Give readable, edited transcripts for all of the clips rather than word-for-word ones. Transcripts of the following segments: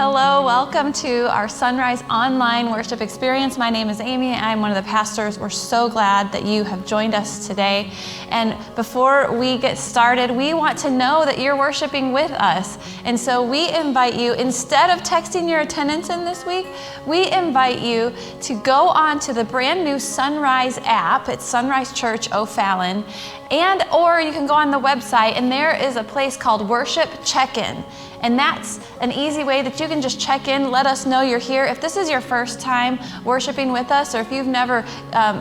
Hello, welcome to our SunRise online worship experience. My name is Amy. I'm one of the pastors. We're so glad that you have joined us today. And before we get started, we want to know that you're worshiping with us. And so we invite you, instead of texting your attendance in this week, we invite you to go on to the brand new SunRise app. It's SunRise Church O'Fallon. Or you can go on the website, and there is a place called Worship Check-In. And that's an easy way that you can just check in, let us know you're here. If this is your first time worshiping with us, or if you've never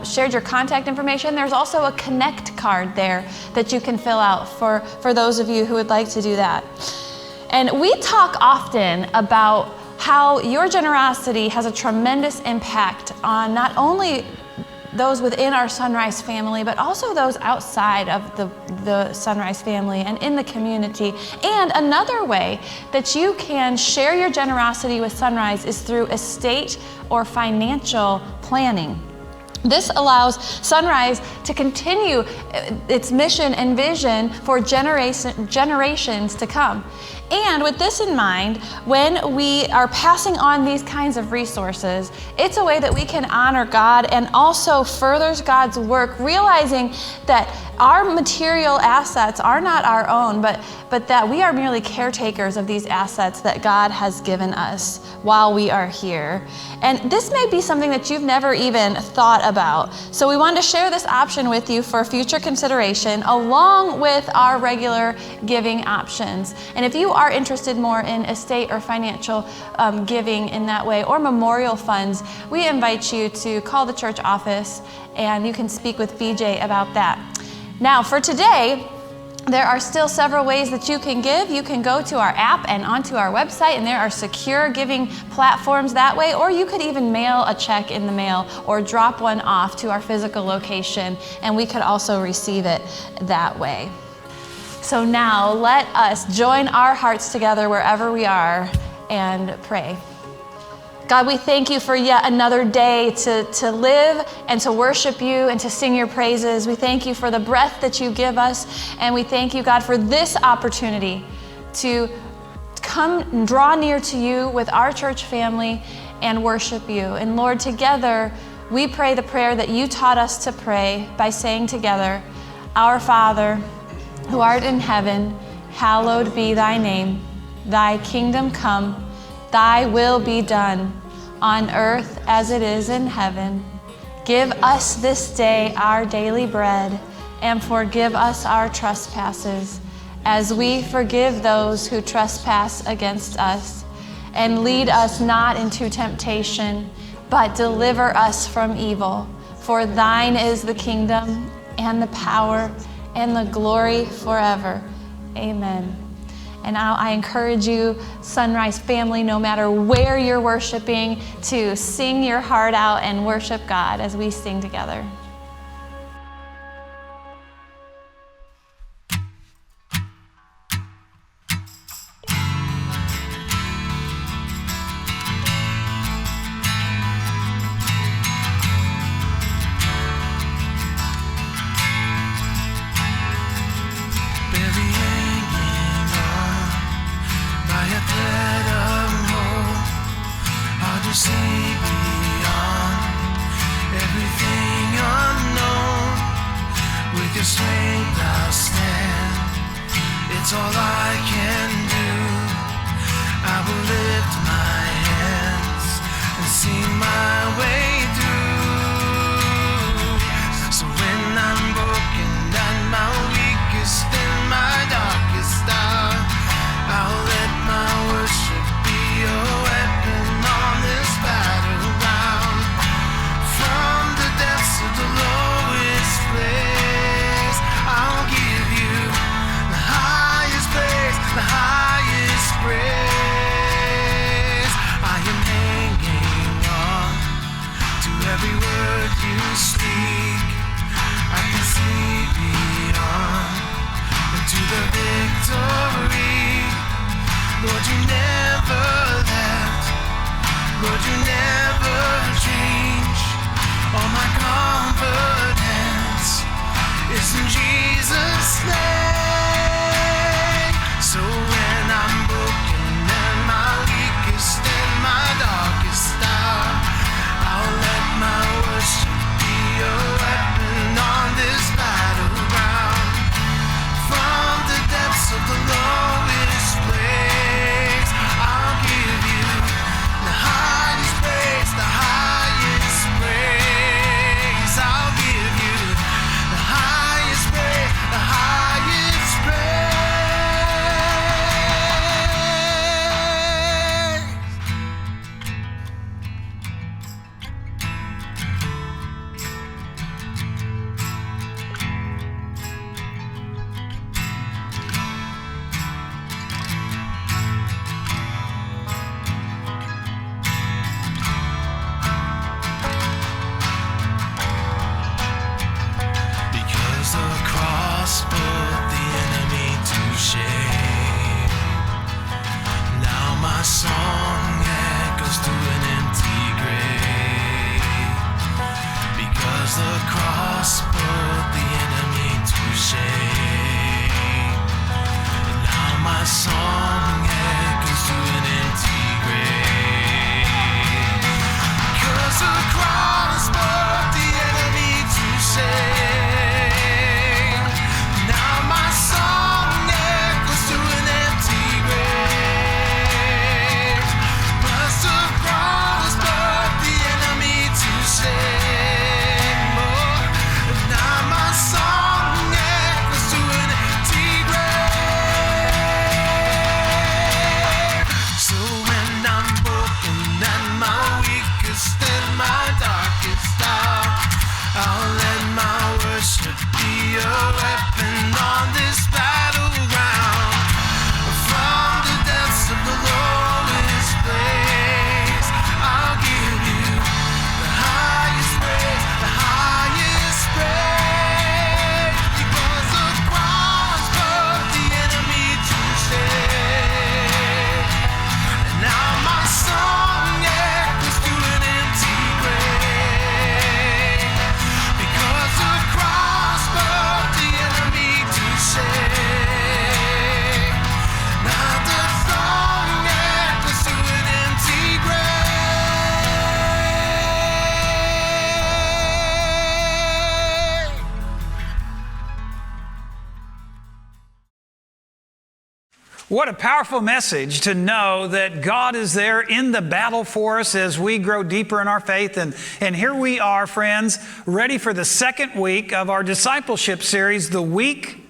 shared your contact information, there's also a Connect card there that you can fill out for those of you who would like to do that. And we talk often about how your generosity has a tremendous impact on not only those within our SunRise family, but also those outside of the SunRise family and in the community. And another way that you can share your generosity with SunRise is through estate or financial planning. This allows SunRise to continue its mission and vision for generations to come. And with this in mind, when we are passing on these kinds of resources, it's a way that we can honor God and also furthers God's work, realizing that our material assets are not our own, but that we are merely caretakers of these assets that God has given us while we are here. And this may be something that you've never even thought about. So we wanted to share this option with you for future consideration, along with our regular giving options. And if you are interested more in estate or financial giving in that way, or memorial funds, we invite you to call the church office and you can speak with BJ about that. Now, for today, there are still several ways that you can give. You can go to our app and onto our website, and there are secure giving platforms that way, or you could even mail a check in the mail or drop one off to our physical location, and we could also receive it that way. So now let us join our hearts together wherever we are and pray. God, we thank you for yet another day to live and to worship you and to sing your praises. We thank you for the breath that you give us. And we thank you, God, for this opportunity to come and draw near to you with our church family and worship you. And Lord, together, we pray the prayer that you taught us to pray by saying together, Our Father, who art in heaven, hallowed be thy name. Thy kingdom come. Thy will be done on earth as it is in heaven. Give us this day our daily bread, and forgive us our trespasses, as we forgive those who trespass against us. And lead us not into temptation, but deliver us from evil. For thine is the kingdom, and the power, and the glory forever. Amen. And now I encourage you, SunRise family, no matter where you're worshiping, to sing your heart out and worship God as we sing together. It's all I can do. I will lift my hands and sing my way through. So when I'm broken and my weakest and my darkest hour, I'll let my worship be a weapon on this battleground. From the depths of the lowest place, I'll give you the highest praise. I am hanging on to every word you speak. I can see beyond into the victory. Lord, you never left. Lord, you never change. All my confidence is in Jesus' name. So when I'm broken and my weakest my song echoes through an empty grave, because the cross put the enemy to shame. And now my song echoes through an empty grave, because the cross put the enemy to shame. Now my song echoes through an empty grave, because the cross put the enemy to shame. Oh, and now my song echoes through an empty grave. So when I'm broken and my weakest and my darkest hour, I'll let my worship be a weapon on this battleground. From the depths of the lowest place, I'll give you the highest praise, the highest praise. Because the cross put the enemy to shame. And now my song echoes through an empty grave, because the cross put the enemy to shame. Now the song echoes through an empty grave. What a powerful message to know that God is there in the battle for us as we grow deeper in our faith. And here we are, friends, ready for the second week of our discipleship series, The Week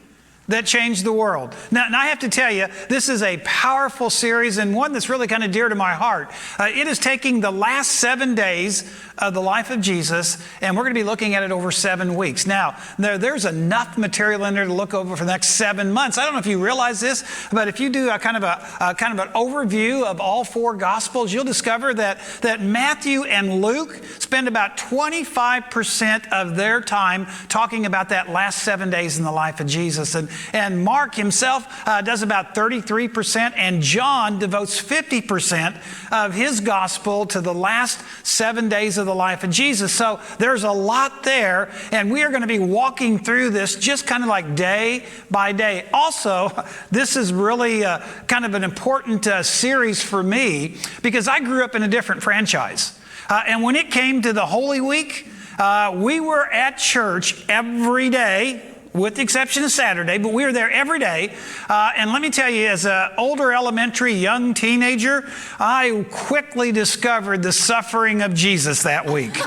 That Changed the World. Now I have to tell you, this is a powerful series and one that's really kind of dear to my heart. It is taking the last 7 days of the life of Jesus, and we're going to be looking at it over 7 weeks. Now, there's enough material in there to look over for the next 7 months. I don't know if you realize this, but if you do a kind of an overview of all 4 Gospels, you'll discover that Matthew and Luke spend about 25% of their time talking about that last 7 days in the life of Jesus. And Mark himself does about 33%, and John devotes 50% of his gospel to the last 7 days of the life of Jesus. So there's a lot there, and we are going to be walking through this just kind of like day by day. Also, this is really kind of an important series for me because I grew up in a different franchise. And when it came to the Holy Week, we were at church every day, with the exception of Saturday, but we were there every day. And let me tell you, as an older elementary, young teenager, I quickly discovered the suffering of Jesus that week.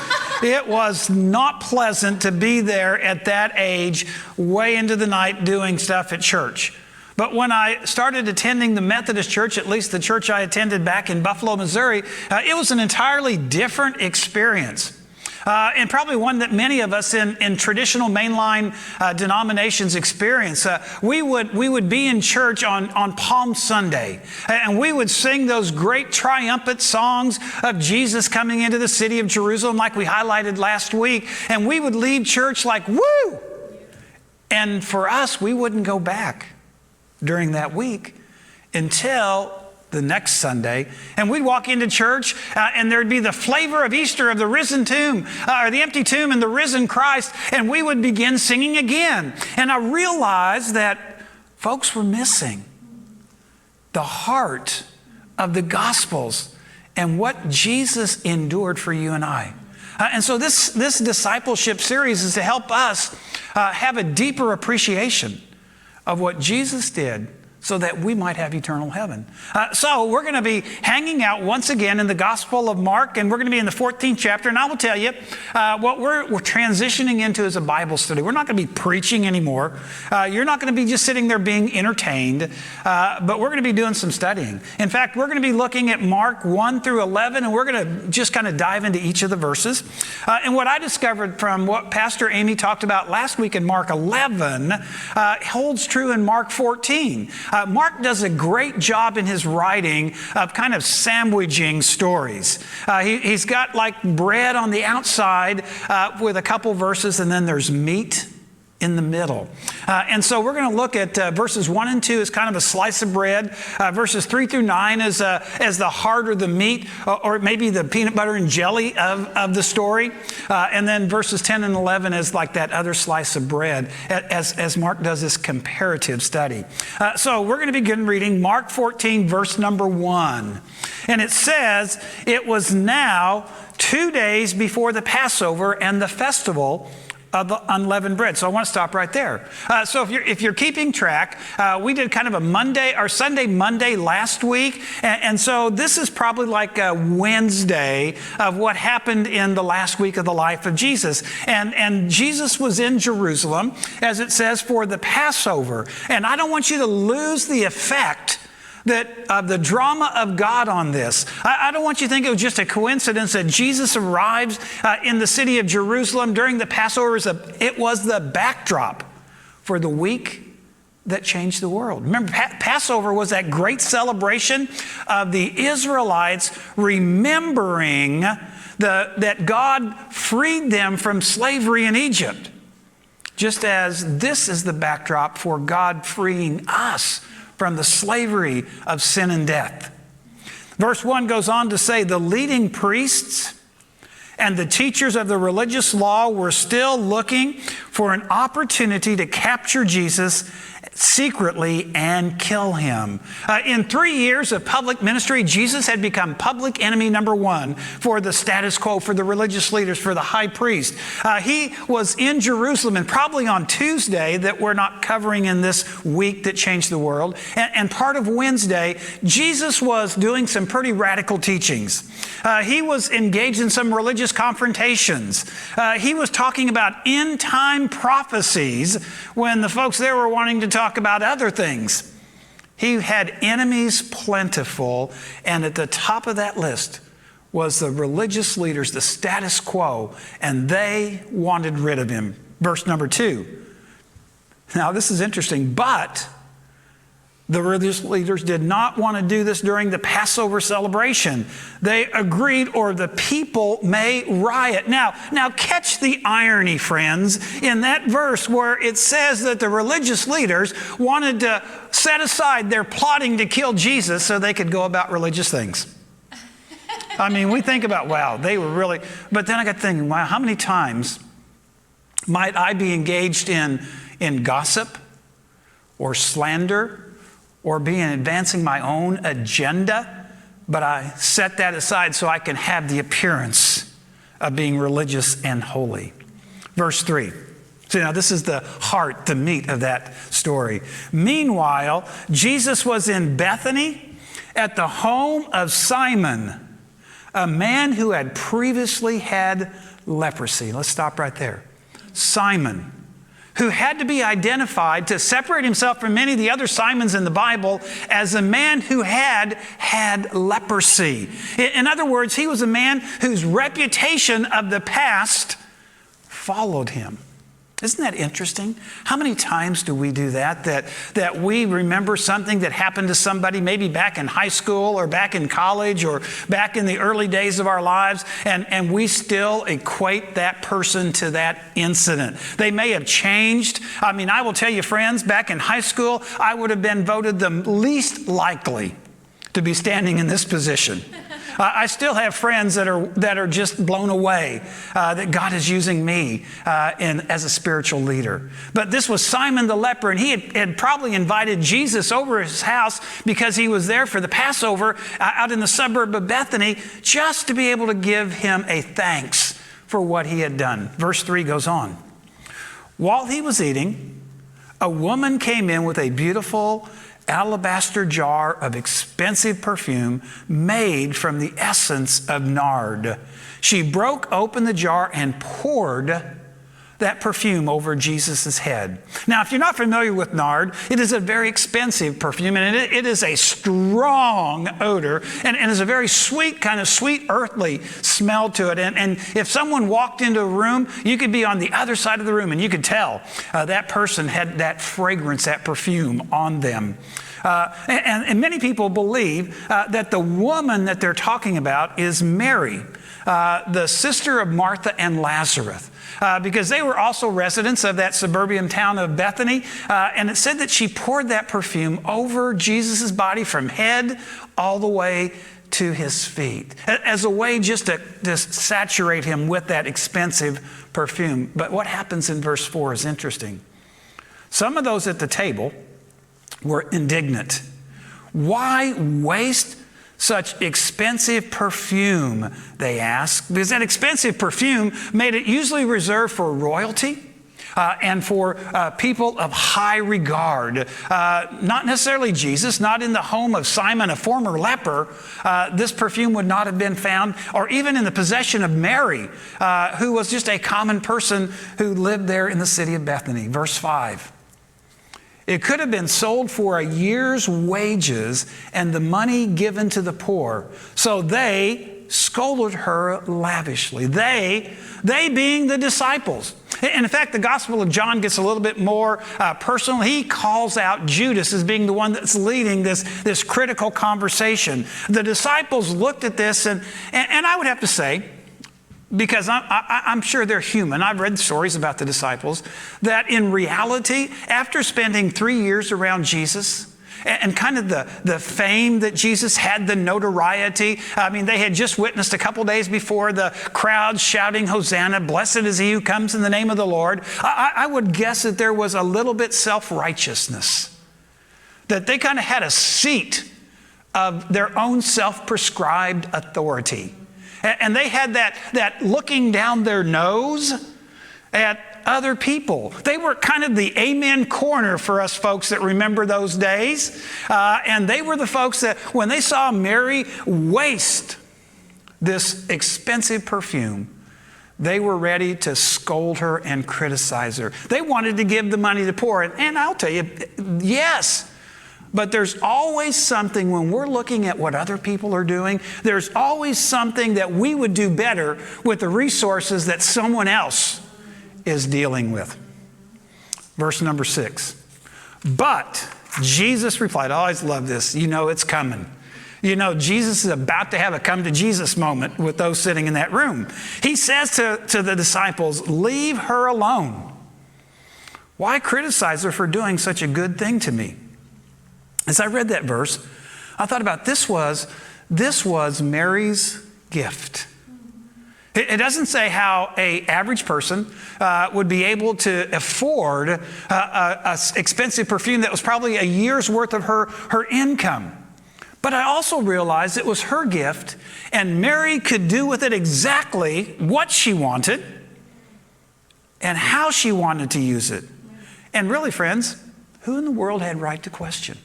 It was not pleasant to be there at that age, way into the night, doing stuff at church. But when I started attending the Methodist church, at least the church I attended back in Buffalo, Missouri, it was an entirely different experience. And probably one that many of us in traditional mainline denominations experience. We would be in church on Palm Sunday, and we would sing those great triumphant songs of Jesus coming into the city of Jerusalem like we highlighted last week, and we would leave church like, woo! And for us, we wouldn't go back during that week until the next Sunday, and we'd walk into church and there'd be the flavor of Easter of the risen tomb, or the empty tomb and the risen Christ, and we would begin singing again. And I realized that folks were missing the heart of the Gospels and what Jesus endured for you and I. And so this discipleship series is to help us have a deeper appreciation of what Jesus did so that we might have eternal heaven. So we're going to be hanging out once again in the Gospel of Mark, and we're going to be in the 14th chapter. And I will tell you, what we're transitioning into is a Bible study. We're not going to be preaching anymore. You're not going to be just sitting there being entertained, but we're going to be doing some studying. In fact, we're going to be looking at Mark 1 through 11, and we're going to just kind of dive into each of the verses. And what I discovered from what Pastor Amy talked about last week in Mark 11 holds true in Mark 14. Mark does a great job in his writing of kind of sandwiching stories. He's got like bread on the outside with a couple verses, and then there's meat in the middle. And so we're going to look at verses 1 and 2 as kind of a slice of bread. Verses 3 through 9 as the heart or the meat, or maybe the peanut butter and jelly of the story. And then verses 10 and 11 as like that other slice of bread as Mark does this comparative study. So we're going to begin reading Mark 14, verse number 1. And it says, "It was now 2 days before the Passover and the festival of the unleavened bread." So I want to stop right there. So if you're keeping track, we did kind of a Sunday, Monday last week. And so this is probably like a Wednesday of what happened in the last week of the life of Jesus. And Jesus was in Jerusalem, as it says, for the Passover. And I don't want you to lose the effect of the drama of God on this. I don't want you to think it was just a coincidence that Jesus arrives in the city of Jerusalem during the Passover. It was the backdrop for the week that changed the world. Remember, Passover was that great celebration of the Israelites remembering that God freed them from slavery in Egypt, just as this is the backdrop for God freeing us from the slavery of sin and death. Verse 1 goes on to say, "The leading priests and the teachers of the religious law were still looking for an opportunity to capture Jesus secretly and kill him." In 3 years of public ministry, Jesus had become public enemy number one for the status quo, for the religious leaders, for the high priest. He was in Jerusalem, and probably on Tuesday, that we're not covering in this week that changed the world, and part of Wednesday, Jesus was doing some pretty radical teachings. He was engaged in some religious confrontations. He was talking about end-time prophecies when the folks there were wanting to talk about other things. He had enemies plentiful, and at the top of that list was the religious leaders, the status quo, and they wanted rid of him. Verse number 2. Now this is interesting, but the religious leaders did not want to do this during the Passover celebration. They agreed, or the people may riot. Now catch the irony, friends, in that verse where it says that the religious leaders wanted to set aside their plotting to kill Jesus so they could go about religious things. I mean, we think about, wow, they were really, but then I got thinking, wow, how many times might I be engaged in gossip or slander, or advancing my own agenda, but I set that aside so I can have the appearance of being religious and holy. Verse 3. So now this is the heart, the meat of that story. "Meanwhile, Jesus was in Bethany at the home of Simon, a man who had previously had leprosy." Let's stop right there. Simon, who had to be identified to separate himself from many of the other Simons in the Bible as a man who had leprosy. In other words, he was a man whose reputation of the past followed him. Isn't that interesting? How many times do we do that we remember something that happened to somebody maybe back in high school or back in college or back in the early days of our lives, and we still equate that person to that incident? They may have changed. I mean, I will tell you, friends, back in high school, I would have been voted the least likely to be standing in this position. I still have friends that are just blown away that God is using me as a spiritual leader. But this was Simon the leper, and he had probably invited Jesus over his house because he was there for the Passover out in the suburb of Bethany, just to be able to give him a thanks for what he had done. Verse 3 goes on. "While he was eating, a woman came in with a beautiful alabaster jar of expensive perfume made from the essence of nard. She broke open the jar and poured that perfume over Jesus' head." Now, if you're not familiar with nard, it is a very expensive perfume, and it is a strong odor, and is a very sweet, kind of sweet, earthly smell to it. And if someone walked into a room, you could be on the other side of the room, and you could tell that person had that fragrance, that perfume on them. And many people believe that the woman that they're talking about is Mary, the sister of Martha and Lazarus. because they were also residents of that suburban town of Bethany. And it said that she poured that perfume over Jesus' body from head all the way to his feet as a way just to saturate him with that expensive perfume. But what happens in verse 4 is interesting. Some of those at the table were indignant. Why waste such expensive perfume, they asked, because that expensive perfume made it usually reserved for royalty and for people of high regard. Not necessarily Jesus, not in the home of Simon, a former leper. This perfume would not have been found, or even in the possession of Mary, who was just a common person who lived there in the city of Bethany. Verse 5. It could have been sold for a year's wages and the money given to the poor. So they scolded her lavishly. They being the disciples. And in fact, the Gospel of John gets a little bit more personal. He calls out Judas as being the one that's leading this critical conversation. The disciples looked at this, and I would have to say, because I'm sure they're human. I've read stories about the disciples that in reality, after spending 3 years around Jesus and kind of the fame that Jesus had, the notoriety. I mean, they had just witnessed a couple days before the crowd shouting, Hosanna, blessed is he who comes in the name of the Lord. I would guess that there was a little bit self-righteousness, that they kind of had a seat of their own self-prescribed authority. And they had that looking down their nose at other people. They were kind of the amen corner for us folks that remember those days. And they were the folks that when they saw Mary waste this expensive perfume, they were ready to scold her and criticize her. They wanted to give the money to the poor. And I'll tell you, yes. But there's always something when we're looking at what other people are doing, there's always something that we would do better with the resources that someone else is dealing with. Verse number 6. But Jesus replied, I always love this. You know it's coming. You know, Jesus is about to have a come to Jesus moment with those sitting in that room. He says to the disciples, leave her alone. Why criticize her for doing such a good thing to me? As I read that verse, I thought about this was Mary's gift. It doesn't say how an average person would be able to afford an expensive perfume that was probably a year's worth of her income. But I also realized it was her gift, and Mary could do with it exactly what she wanted and how she wanted to use it. And really, friends, who in the world had right to question?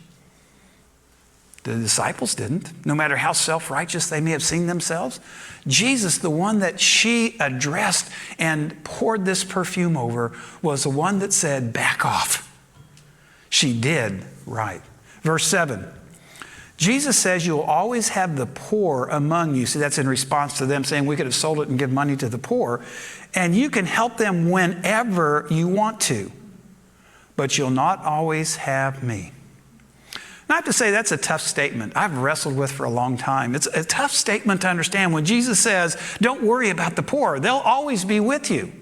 The disciples didn't, no matter how self-righteous they may have seen themselves. Jesus, the one that she addressed and poured this perfume over, was the one that said, back off. She did right. Verse 7, Jesus says you'll always have the poor among you. See, that's in response to them saying we could have sold it and give money to the poor. And you can help them whenever you want to, but you'll not always have me. Now, I have to say that's a tough statement I've wrestled with for a long time. It's a tough statement to understand when Jesus says, don't worry about the poor. They'll always be with you.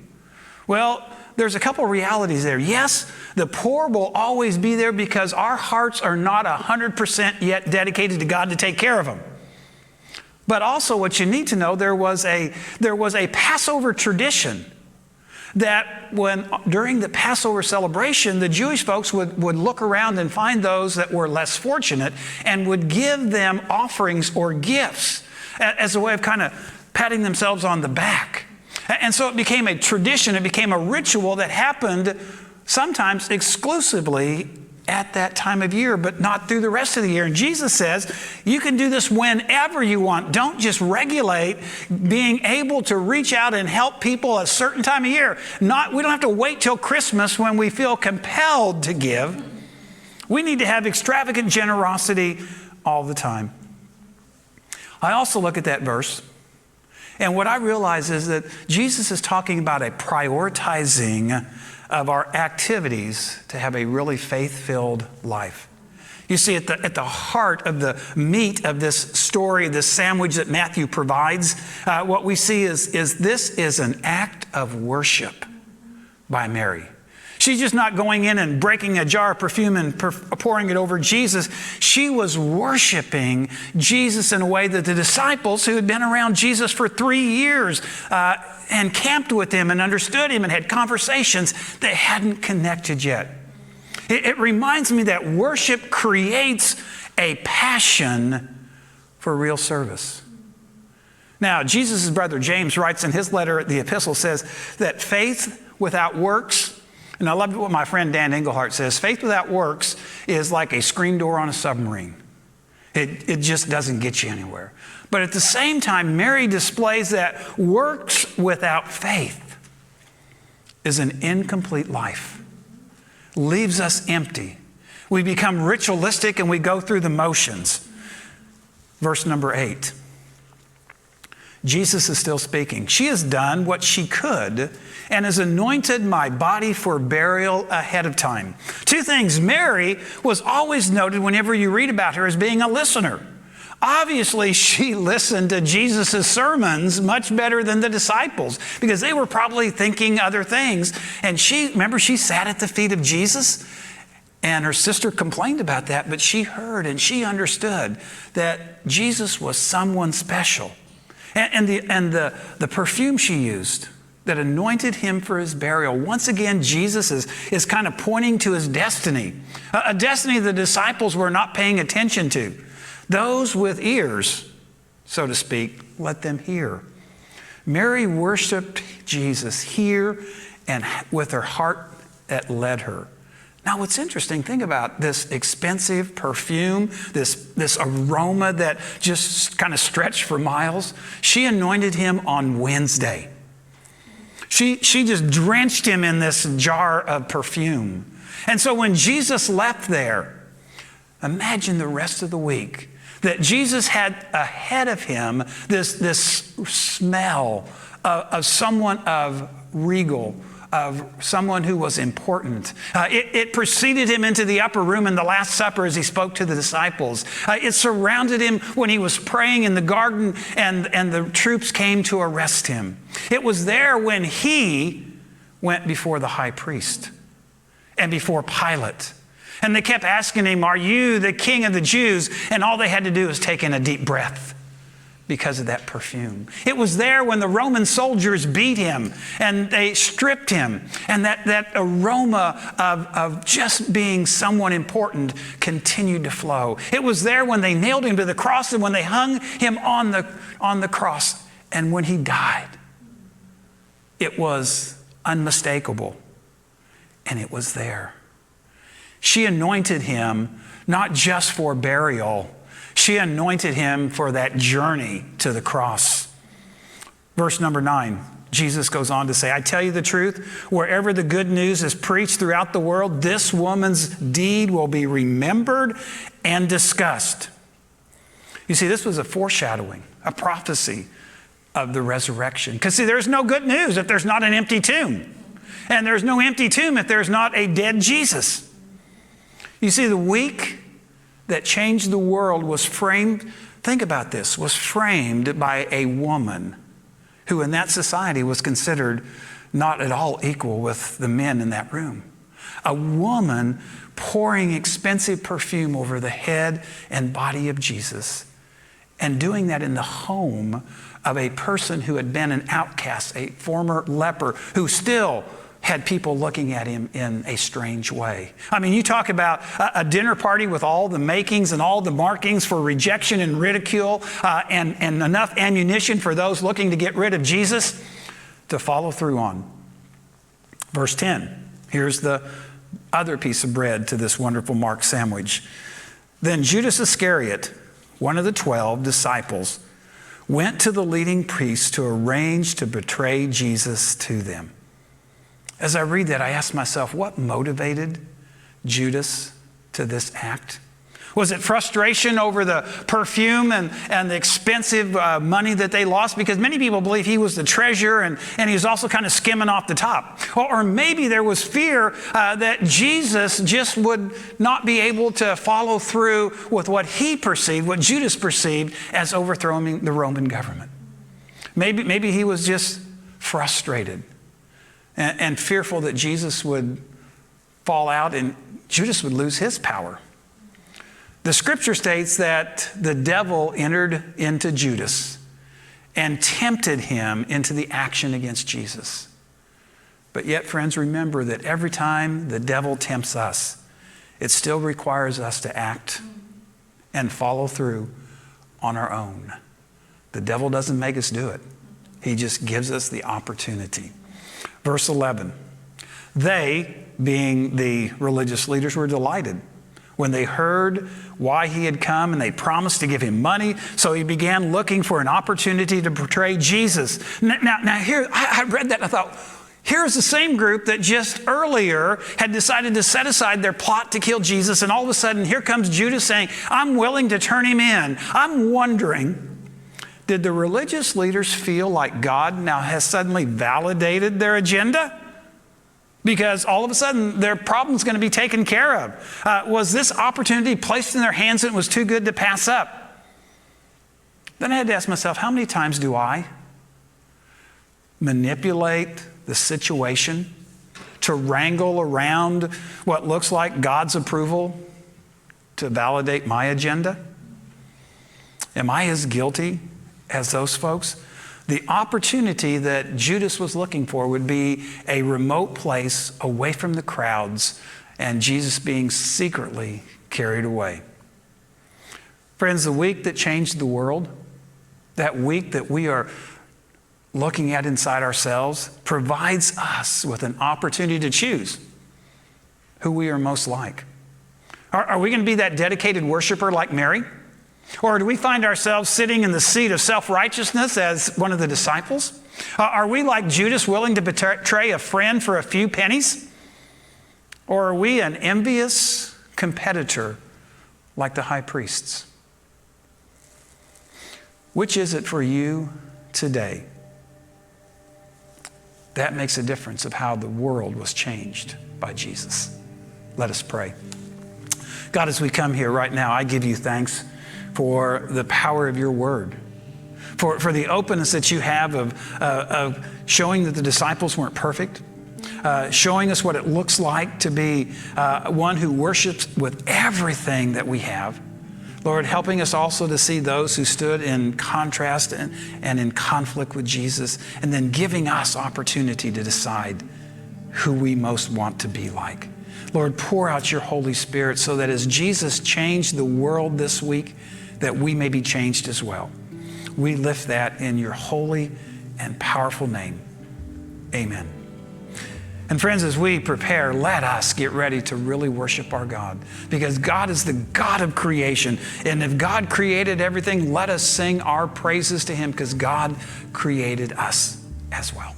Well, there's a couple realities there. Yes, the poor will always be there because our hearts are not 100% yet dedicated to God to take care of them. But also what you need to know, there was a Passover tradition that during the Passover celebration, the Jewish folks would look around and find those that were less fortunate and would give them offerings or gifts as a way of kind of patting themselves on the back. And so it became a tradition, it became a ritual that happened sometimes exclusively at that time of year, but not through the rest of the year. And Jesus says, you can do this whenever you want. Don't just regulate being able to reach out and help people a certain time of year. We don't have to wait till Christmas when we feel compelled to give. We need to have extravagant generosity all the time. I also look at that verse, and what I realize is that Jesus is talking about a prioritizing of our activities to have a really faith-filled life. You see, at the heart of the meat of this story, this sandwich that Matthew provides, what we see is this is an act of worship by Mary. She's just not going in and breaking a jar of perfume and pouring it over Jesus. She was worshiping Jesus in a way that the disciples who had been around Jesus for 3 years and camped with him and understood him and had conversations, they hadn't connected yet. It reminds me that worship creates a passion for real service. Now, Jesus' brother James writes in his letter, the epistle says that faith without works, and I love what my friend Dan Englehart says, faith without works is like a screen door on a submarine. It just doesn't get you anywhere. But at the same time, Mary displays that works without faith is an incomplete life. Leaves us empty. We become ritualistic and we go through the motions. Verse number 8. Jesus is still speaking. She has done what she could and has anointed my body for burial ahead of time. 2 things. Mary was always noted whenever you read about her as being a listener. Obviously, she listened to Jesus' sermons much better than the disciples because they were probably thinking other things. And she sat at the feet of Jesus, and her sister complained about that, but she heard and she understood that Jesus was someone special. And the perfume she used that anointed him for his burial. Once again, Jesus is kind of pointing to his destiny, a destiny the disciples were not paying attention to. Those with ears, so to speak, let them hear. Mary worshiped Jesus here and with her heart that led her. Now, what's interesting, think about this expensive perfume, this aroma that just kind of stretched for miles. She anointed him on Wednesday. She just drenched him in this jar of perfume. And so when Jesus left there, imagine the rest of the week that Jesus had ahead of him this smell of someone of regal, of someone who was important. It preceded him into the upper room in the Last Supper as he spoke to the disciples. It surrounded him when he was praying in the garden and the troops came to arrest him. It was there when he went before the high priest and before Pilate. And they kept asking him, "Are you the king of the Jews?" And all they had to do was take in a deep breath because of that perfume. It was there when the Roman soldiers beat him and they stripped him. And that aroma of just being someone important continued to flow. It was there when they nailed him to the cross and when they hung him on the cross. And when he died, it was unmistakable. And it was there. She anointed him not just for burial. She anointed him for that journey to the cross. Verse number 9, Jesus goes on to say, "I tell you the truth, wherever the good news is preached throughout the world, this woman's deed will be remembered and discussed." You see, this was a foreshadowing, a prophecy of the resurrection. Because see, there's no good news if there's not an empty tomb. And there's no empty tomb if there's not a dead Jesus. You see, the week that changed the world was framed, think about this, was framed by a woman who in that society was considered not at all equal with the men in that room. A woman pouring expensive perfume over the head and body of Jesus and doing that in the home of a person who had been an outcast, a former leper who still had people looking at him in a strange way. I mean, you talk about a dinner party with all the makings and all the markings for rejection and ridicule and enough ammunition for those looking to get rid of Jesus to follow through on. Verse 10, here's the other piece of bread to this wonderful Mark sandwich. Then Judas Iscariot, one of the 12 disciples, went to the leading priests to arrange to betray Jesus to them. As I read that, I ask myself, what motivated Judas to this act? Was it frustration over the perfume and the expensive money that they lost? Because many people believe he was the treasurer and he was also kind of skimming off the top. Or maybe there was fear that Jesus just would not be able to follow through with what he perceived, what Judas perceived as overthrowing the Roman government. Maybe he was just frustrated and fearful that Jesus would fall out and Judas would lose his power. The scripture states that the devil entered into Judas and tempted him into the action against Jesus. But yet, friends, remember that every time the devil tempts us, it still requires us to act and follow through on our own. The devil doesn't make us do it. He just gives us the opportunity. Verse 11, they, being the religious leaders, were delighted when they heard why he had come, and they promised to give him money. So he began looking for an opportunity to betray Jesus. Now here, I read that and I thought, here's the same group that just earlier had decided to set aside their plot to kill Jesus. And all of a sudden, here comes Judas saying, I'm willing to turn him in. I'm wondering, did the religious leaders feel like God now has suddenly validated their agenda? Because all of a sudden, their problem's going to be taken care of. Was this opportunity placed in their hands and it was too good to pass up? Then I had to ask myself, how many times do I manipulate the situation to wrangle around what looks like God's approval to validate my agenda? Am I as guilty as those folks? The opportunity that Judas was looking for would be a remote place away from the crowds and Jesus being secretly carried away. Friends, the week that changed the world, that week that we are looking at inside ourselves, provides us with an opportunity to choose who we are most like. Are we going to be that dedicated worshiper like Mary? Or do we find ourselves sitting in the seat of self-righteousness as one of the disciples? Are we like Judas, willing to betray a friend for a few pennies? Or are we an envious competitor like the high priests? Which is it for you today? That makes a difference of how the world was changed by Jesus. Let us pray. God, as we come here right now, I give you thanks for the power of your word, for the openness that you have of showing that the disciples weren't perfect, showing us what it looks like to be one who worships with everything that we have. Lord, helping us also to see those who stood in contrast and in conflict with Jesus, and then giving us opportunity to decide who we most want to be like. Lord, pour out your Holy Spirit so that as Jesus changed the world this week, that we may be changed as well. We lift that in your holy and powerful name. Amen. And friends, as we prepare, let us get ready to really worship our God, because God is the God of creation. And if God created everything, let us sing our praises to him, because God created us as well.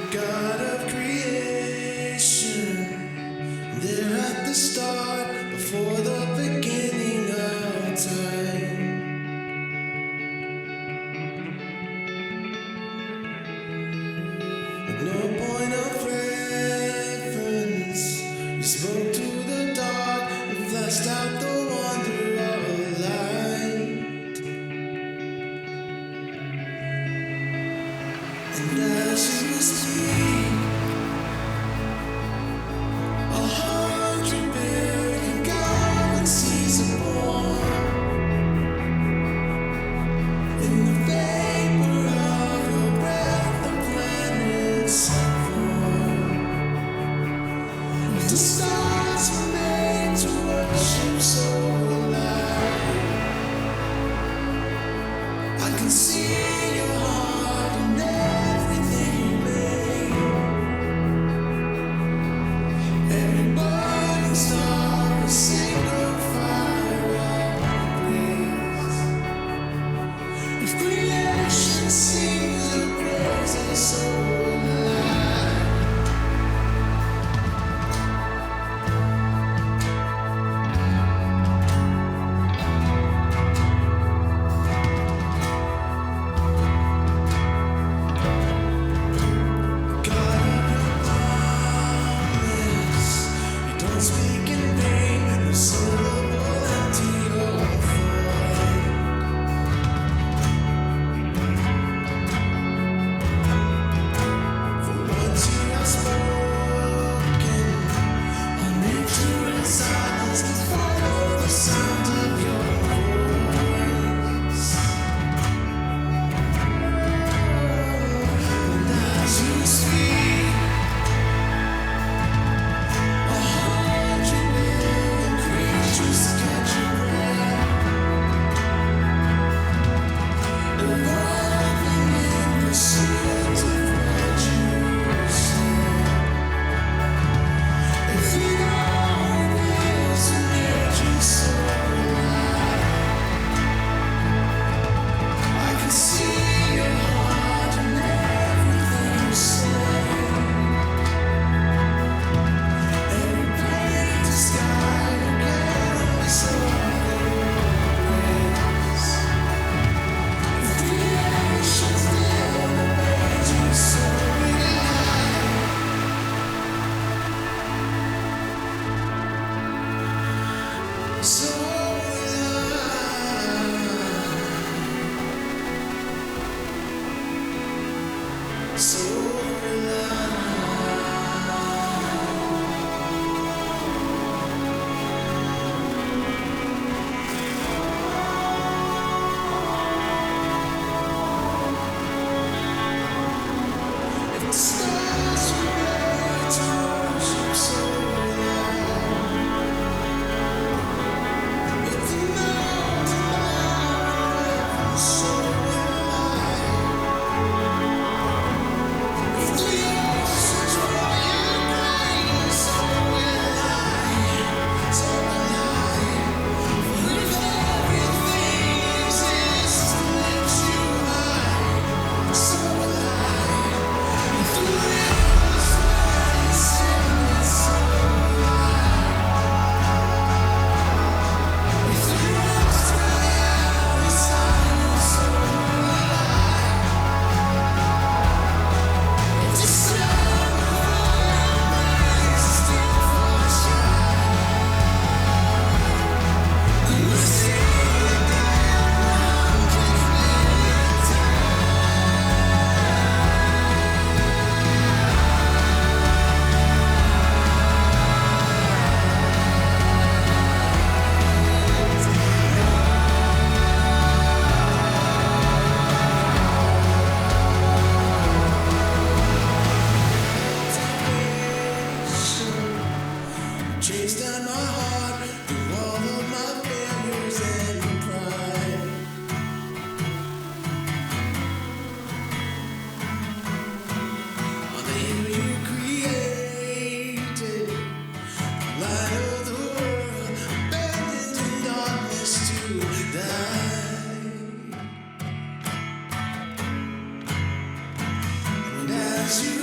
God of creation, there at the start, before the beginning of time. With no point of reference, you spoke to the dark and fleshed out the wonder of light. And as you speak, 100 billion galaxies are born. In the vapor of your breath, the planets form. If the stars were made to worship so alive, I can see your heart in everything you made. Every burning star is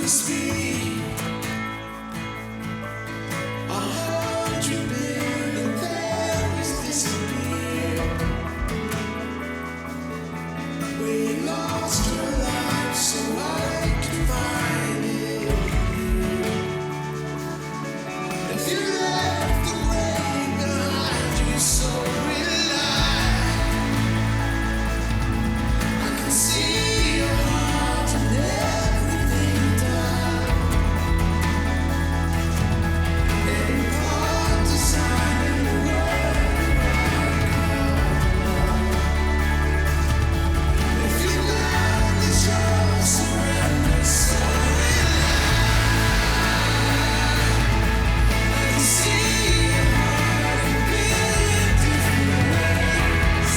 must be 100 billion things disappear. We lost our lives so I could find it. If you left the grave behind you so relied, I can see your heart and everything done. Every part designed in the world if you learn the show, surrender so I can see your heart in billion different ways.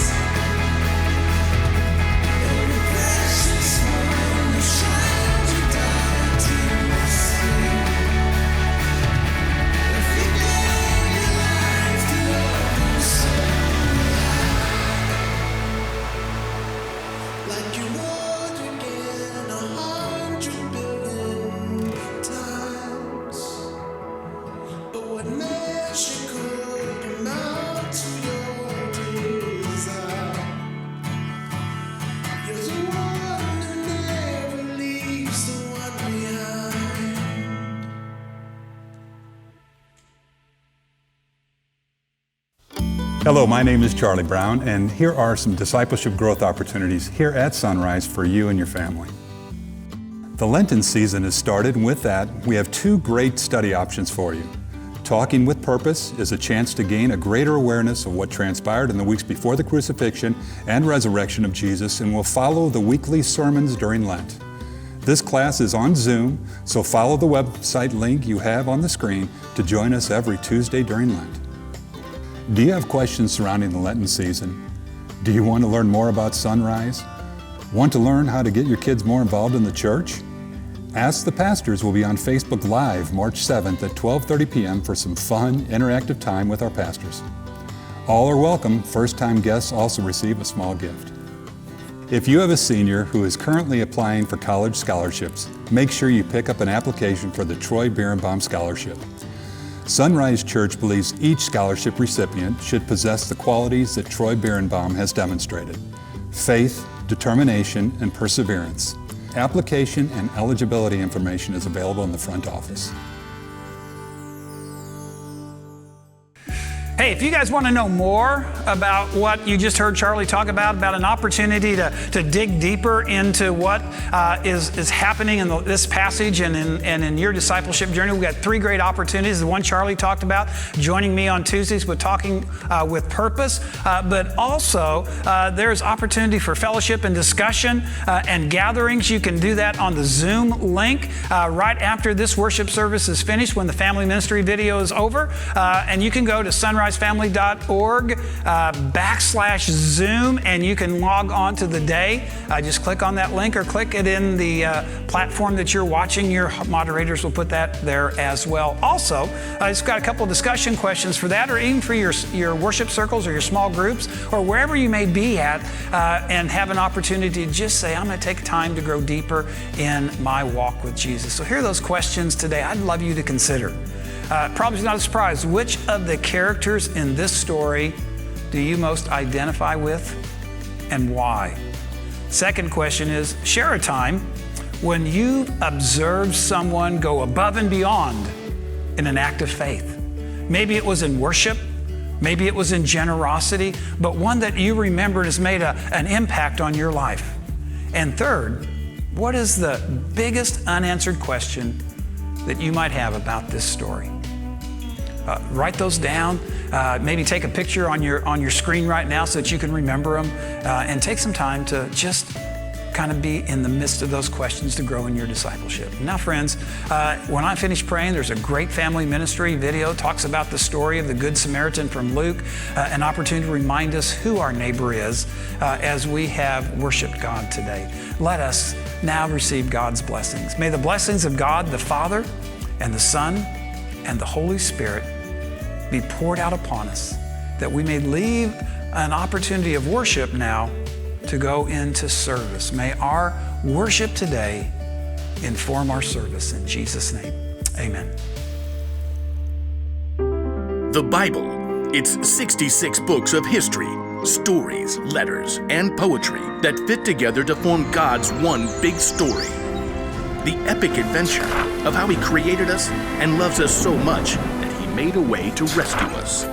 Every precious one, the child you died to save. If you gave your life to love yourself, like you would again 100 billion times. But what measure could amount to your desire? You're the one who never leaves the one behind. Hello, my name is Charlie Brown, and here are some discipleship growth opportunities here at SunRise for you and your family. The Lenten season has started, and with that, we have two great study options for you. Talking with Purpose is a chance to gain a greater awareness of what transpired in the weeks before the crucifixion and resurrection of Jesus, and will follow the weekly sermons during Lent. This class is on Zoom, so follow the website link you have on the screen to join us every Tuesday during Lent. Do you have questions surrounding the Lenten season? Do you want to learn more about SunRise? Want to learn how to get your kids more involved in the church? Ask the Pastors will be on Facebook Live March 7th at 12:30 p.m. for some fun, interactive time with our pastors. All are welcome. First-time guests also receive a small gift. If you have a senior who is currently applying for college scholarships, make sure you pick up an application for the Troy Birnbaum Scholarship. SunRise Church believes each scholarship recipient should possess the qualities that Troy Birnbaum has demonstrated: faith, determination, and perseverance. Application and eligibility information is available in the front office. Hey, if you guys want to know more about what you just heard Charlie talk about an opportunity to dig deeper into what is happening in this passage and in your discipleship journey, we've got three great opportunities. The one Charlie talked about, joining me on Tuesdays with Talking with Purpose, but also there's opportunity for fellowship and discussion and gatherings. You can do that on the Zoom link right after this worship service is finished, when the family ministry video is over, and you can go to sunrisefamily.org/Zoom, and you can log on to the day. Just click on that link or click it in the platform that you're watching. Your moderators will put that there as well. Also, it's got a couple of discussion questions for that, or even for your worship circles or your small groups, or wherever you may be at, and have an opportunity to just say, I'm going to take time to grow deeper in my walk with Jesus. So here are those questions today I'd love you to consider. Probably not a surprise. Which of the characters in this story do you most identify with, and why? Second question is, share a time when you've observed someone go above and beyond in an act of faith. Maybe it was in worship, maybe it was in generosity, but one that you remembered has made an impact on your life. And third, what is the biggest unanswered question that you might have about this story? Write those down. Maybe take a picture on your screen right now so that you can remember them, and take some time to just kind of be in the midst of those questions to grow in your discipleship. Now, friends, when I finish praying, there's a great family ministry video, talks about the story of the Good Samaritan from Luke, an opportunity to remind us who our neighbor is as we have worshiped God today. Let us now receive God's blessings. May the blessings of God, the Father and the Son and the Holy Spirit be poured out upon us, that we may leave an opportunity of worship now to go into service. May our worship today inform our service. In Jesus' name, amen. The Bible. It's 66 books of history, stories, letters, and poetry that fit together to form God's one big story. The epic adventure of how He created us and loves us so much that He made a way to rescue us.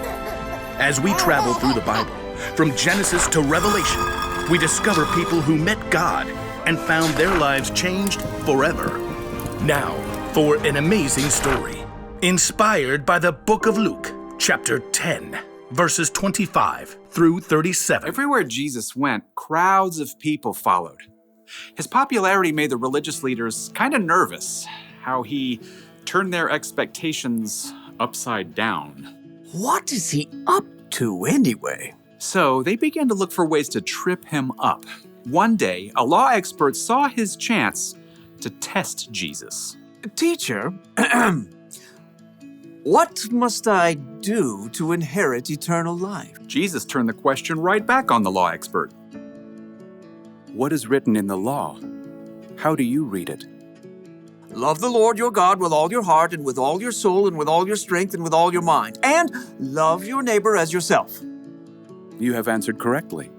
As we travel through the Bible, from Genesis to Revelation, we discover people who met God and found their lives changed forever. Now, for an amazing story, inspired by the book of Luke, chapter 10, verses 25 through 37. Everywhere Jesus went, crowds of people followed. His popularity made the religious leaders kind of nervous, how he turned their expectations upside down. What is he up to anyway? So they began to look for ways to trip him up. One day, a law expert saw his chance to test Jesus. Teacher, what must I do to inherit eternal life? Jesus turned the question right back on the law expert. What is written in the law? How do you read it? Love the Lord your God with all your heart and with all your soul and with all your strength and with all your mind. And love your neighbor as yourself. You have answered correctly.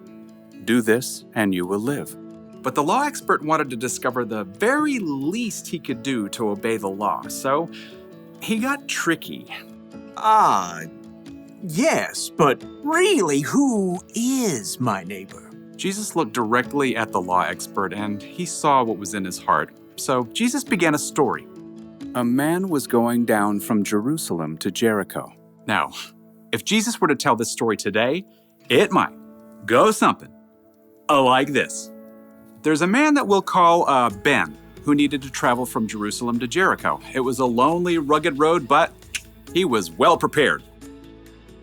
Do this and you will live. But the law expert wanted to discover the very least he could do to obey the law, so he got tricky. Yes, but really, who is my neighbor? Jesus looked directly at the law expert and he saw what was in his heart. So Jesus began a story. A man was going down from Jerusalem to Jericho. Now, if Jesus were to tell this story today, it might go something like this. There's a man that we'll call Ben, who needed to travel from Jerusalem to Jericho. It was a lonely, rugged road, but he was well prepared.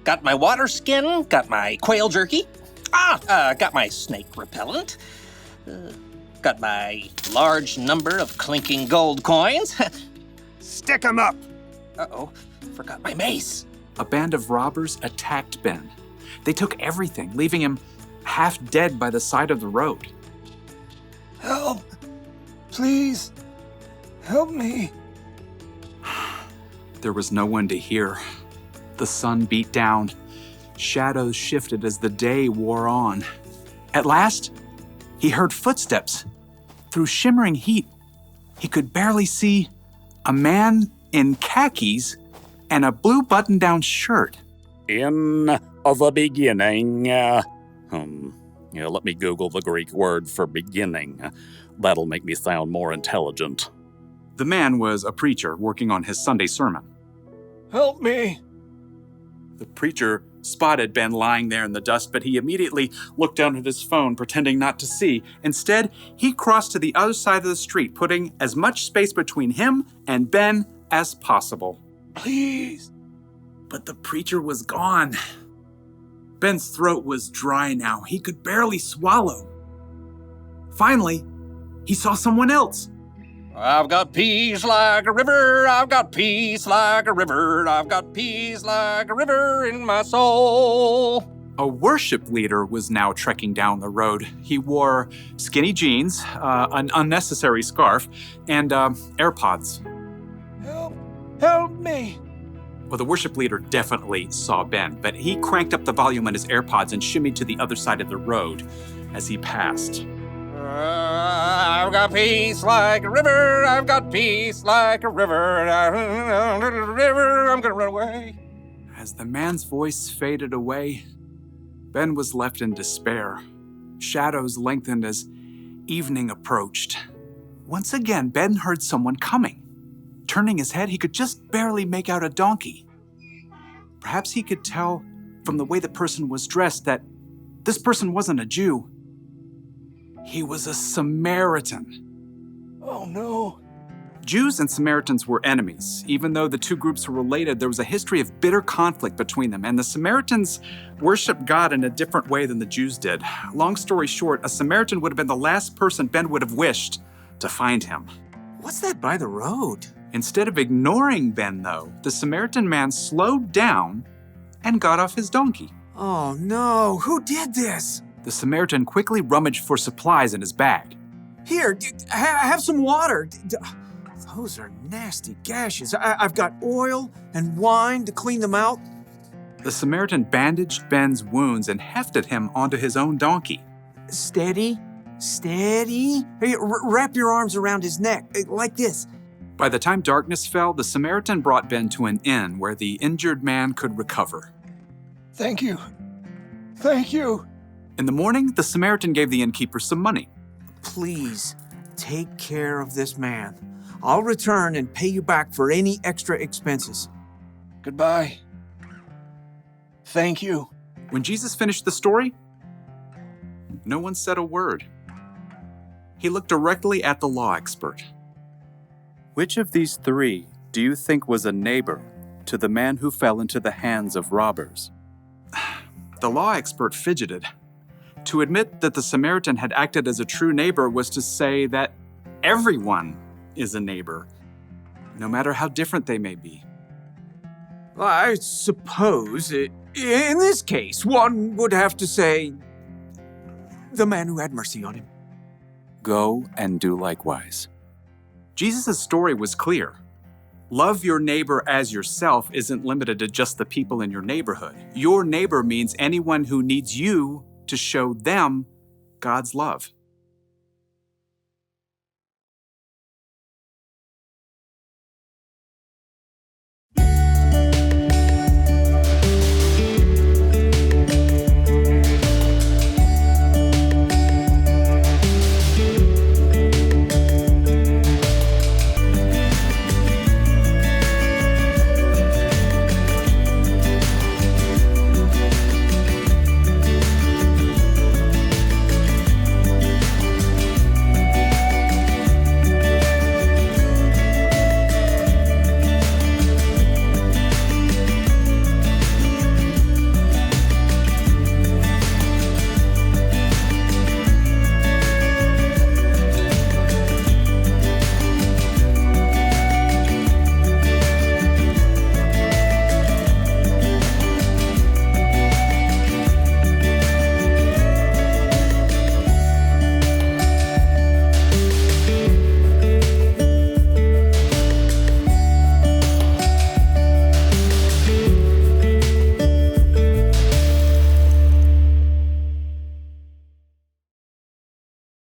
Got my water skin, got my quail jerky, got my snake repellent, got my large number of clinking gold coins. Stick 'em up! Uh-oh, forgot my mace. A band of robbers attacked Ben. They took everything, leaving him half dead by the side of the road. Help! Please, help me. There was no one to hear. The sun beat down. Shadows shifted as the day wore on. At last, he heard footsteps. Through shimmering heat, he could barely see a man in khakis and a blue button-down shirt. In the beginning, let me Google the Greek word for beginning. That'll make me sound more intelligent. The man was a preacher working on his Sunday sermon. Help me! The preacher spotted Ben lying there in the dust, but he immediately looked down at his phone, pretending not to see. Instead, he crossed to the other side of the street, putting as much space between him and Ben as possible. Please! But the preacher was gone. Ben's throat was dry now. He could barely swallow. Finally, he saw someone else. I've got peace like a river, I've got peace like a river, I've got peace like a river in my soul. A worship leader was now trekking down the road. He wore skinny jeans, an unnecessary scarf, and AirPods. Help me! Well, the worship leader definitely saw Ben, but he cranked up the volume on his AirPods and shimmied to the other side of the road as he passed. I've got peace like a river, I've got peace like a river, I'm gonna run away. As the man's voice faded away, Ben was left in despair. Shadows lengthened as evening approached. Once again, Ben heard someone coming. Turning his head, he could just barely make out a donkey. Perhaps he could tell from the way the person was dressed that this person wasn't a Jew. He was a Samaritan. Oh no. Jews and Samaritans were enemies. Even though the two groups were related, there was a history of bitter conflict between them, and the Samaritans worshiped God in a different way than the Jews did. Long story short, a Samaritan would have been the last person Ben would have wished to find him. What's that by the road? Instead of ignoring Ben, though, the Samaritan man slowed down and got off his donkey. Oh no, who did this? The Samaritan quickly rummaged for supplies in his bag. Here, have some water. Those are nasty gashes. I've got oil and wine to clean them out. The Samaritan bandaged Ben's wounds and hefted him onto his own donkey. Steady, steady. Hey, wrap your arms around his neck, like this. By the time darkness fell, the Samaritan brought Ben to an inn where the injured man could recover. Thank you. Thank you. In the morning, the Samaritan gave the innkeeper some money. Please, take care of this man. I'll return and pay you back for any extra expenses. Goodbye. Thank you. When Jesus finished the story, no one said a word. He looked directly at the law expert. Which of these three do you think was a neighbor to the man who fell into the hands of robbers? The law expert fidgeted. To admit that the Samaritan had acted as a true neighbor was to say that everyone is a neighbor, no matter how different they may be. I suppose, in this case, one would have to say, the man who had mercy on him. Go and do likewise. Jesus' story was clear. Love your neighbor as yourself isn't limited to just the people in your neighborhood. Your neighbor means anyone who needs you to show them God's love.